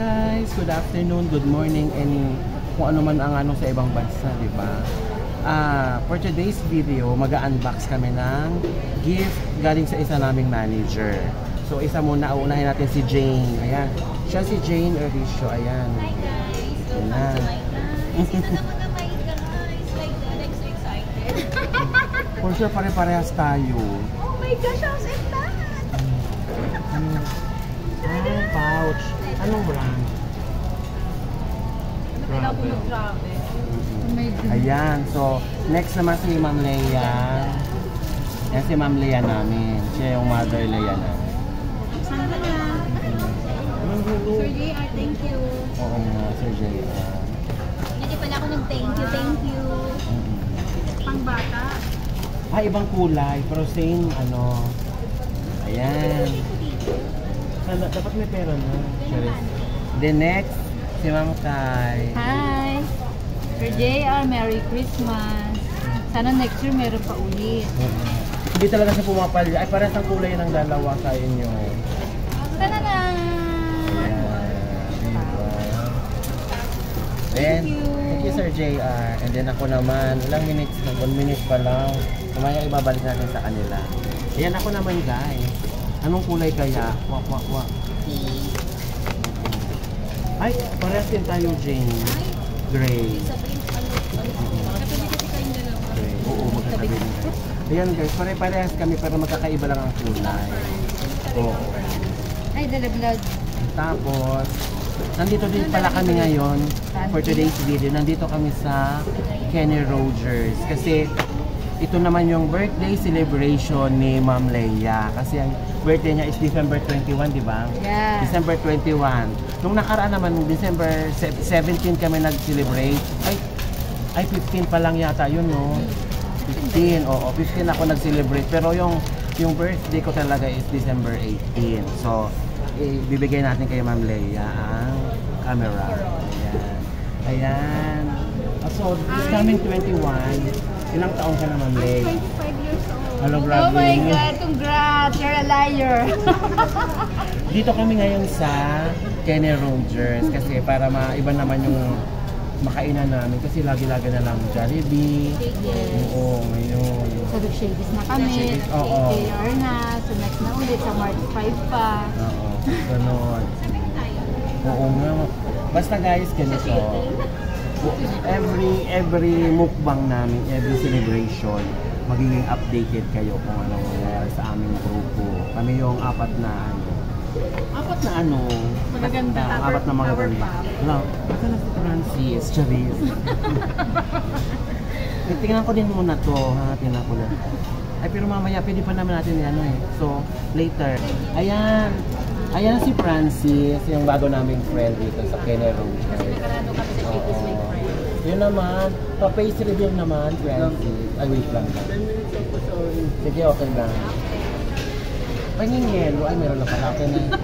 guys, good afternoon, good morning, and kung ano man ang ano sa ibang bansa, di ba? For today's video, mag-unbox kami ng gift galing sa isa naming manager. So isa muna, uunahin natin si Jane. Ayan, siya si Jane Ericio. Ayan. Hi guys, welcome to my guys. Sino naman na my guys? Like that, I'm so excited. For sure, pare-parehas tayo. Oh my gosh, how's it that? Pouch. Anong brand? Travel. Ayan, so next naman si Ma'am Leia. Yan si Ma'am Leia namin. Siya yung mother Leia namin. Saan ka na? Sir JR, thank you. Oo nga, Sir JR. Hindi pala ako thank you. Pang bata. Ibang kulay, pero same ano. Ayan. Dapat may pera na. The next, si Ma'am Kai. Hi! Sir JR, Merry Christmas! Sana next year meron pa ulit. Hindi talaga siya pumapalya. Ay, parang ang kulay ng dalawa sa inyo. Sana na! Then, thank you Sir JR. And then ako naman, ilang minutes na, 1 minute pa lang. Kumaya ibabalik natin sa kanila. Ayan ako naman guys. Anong kulay kaya? Wak. Ay, parehas din tayo Jane. Gray. Gray. Oo, magkatabi din tayo. Ayan guys, pare-parehas kami pero magkakaiba lang ang kulay. Oo. Ay, dalaglag. Tapos, nandito din pala kami ngayon for today's video. Nandito kami sa Kenny Rogers kasi ito naman yung birthday celebration ni Ma'am Leia. Kasi ang birthday niya is December 21, di ba? Yeah. December 21. Nung nakaraan naman, December 17 kami nag-celebrate. Ay 15 pa lang yata yun, no? 15, oo. 15 ako nag-celebrate. Pero yung birthday ko talaga is December 18. So, bibigay natin kay Ma'am Leia ang camera. Ayan. Ayan. So, this coming 21, ilang taong ka na, Ma'am Leia? 25 years old. Hello, grabe. Oh my God! Congrats! You're a liar! Dito kami ngayon sa Kenny Rogers kasi para maiba naman yung makainan namin kasi lagi-lagi na lang Jollibee. Oo, ngayon. Sa Big Shades na kami. Shades, oo. KR na. So next na ulit sa March 5 pa. Oo, ganon. Oo nga. Basta guys, ganito. Every mukbang namin, every celebration, magiging updated kayo kung anong nangyayari sa aming grupo. Kami yung apat na Magaganda. Apat na magaganda. Wala, basta na si Francis, Charis. Tingnan ko din muna to, ha? Tingnan ko lang. Ay, pero mamaya, pwede pa naman natin ano eh. So, later. Ayan. Ayan si Francis, yung bago naming friend dito sa Kenny Rogers. Nakarado kami sa Shades with friends. Yun naman, pa-face reveal naman, Francis. Ay, wait lang. Sige, okay lang. Pangingelo, ay meron na pala. Okay na.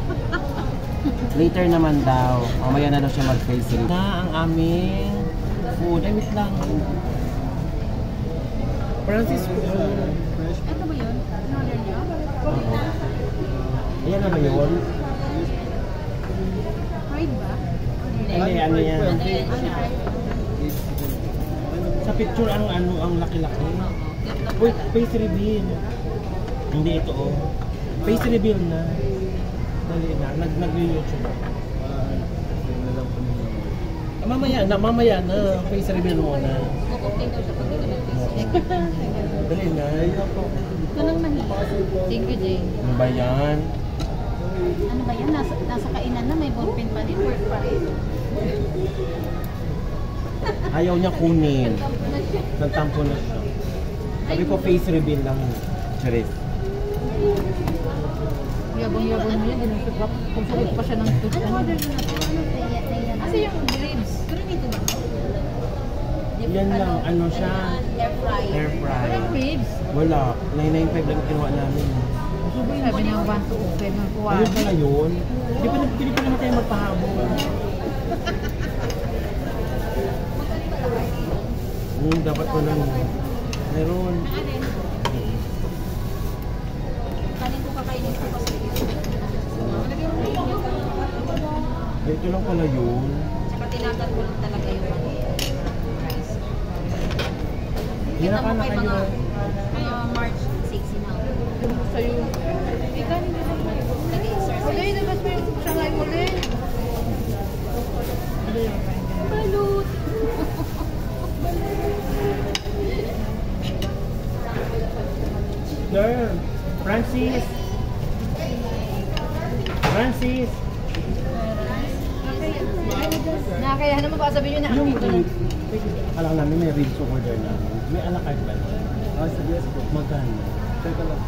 Later naman daw. Mamaya na daw siya mag-face reveal. Na ang aming food. Ay, wait lang. Francis, Ito ba yun? In-order niyo? ayan na ba yun? Fried ba? Ay, ano yan? Ano siya? Sa picture, ang laki-laki. Uy, face reveal. Hindi ito, oh. Face reveal na. Dali na. Nag-YouTube ako. Mamaya na. Face reveal mo na. Kukukin daw siya pag hindi nag-face. Dali na. Ito nang mahirap. Thank you, Jay. Ano ba yan? Ano ba yan? Nasa kainan na may ballpen pa din. Work pa rin. Ayaw niya kunin. Nagtampo na siya. Sabi ko face reveal lang. Charis. Yabang-yabang mo yan. Ginusugap. Kung sulit pa siya ng tooth. Order mo na po. Kasi yung ribs. Pero nito ba? Yan lang. Ano siya? Air fryer. Air fry. Walang ribs. Wala. 995 lang kinuha namin. Sabi niya 1 to open ng kuha. Ayun pala yun. Hindi pa naman tayo magpahabol. Dapat ko lang. Meron. Kanin ko kakainin ko kasi. Ito lang pala yun. Tsaka tinagal ko lang talaga yung ano, rice. Hinaka na kayo. March 6 na ako. Sa'yo. Ikaw nila naman. Nag-exercise. Uli, labas mo yung sangay uli. Balut! Girl, Francis. Francis. Nakakaya naman baka sabihin nyo na Yung andito lang. alam namin may ribs order namin. May alakart ba? Ah, sige, sige. Magkano? Teka lang.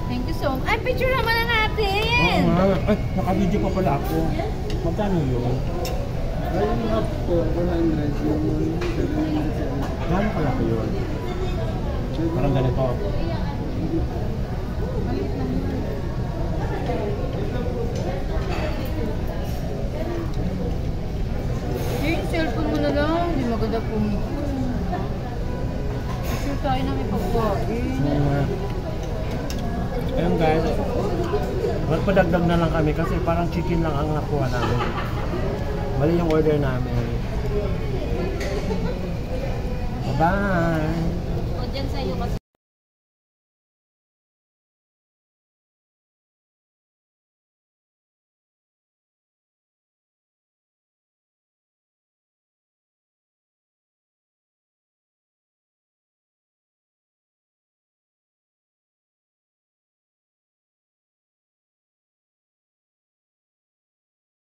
Thank you so much. Ay, picture naman na natin! Oo nga. Ay, naka-video pa pala ako. Magkano yun? Ayun nga po, 100 yung 700. Gano'n kalaki yun? Parang ganito. Yung cellphone mo na lang. Hindi maganda po mo. Picture tayo na may pagkain. Oo nga. Ayun guys. Magpadagdag na lang kami kasi parang chicken lang ang nakuha namin. Mali yung order namin. Bye-bye! O dyan sa'yo kasi.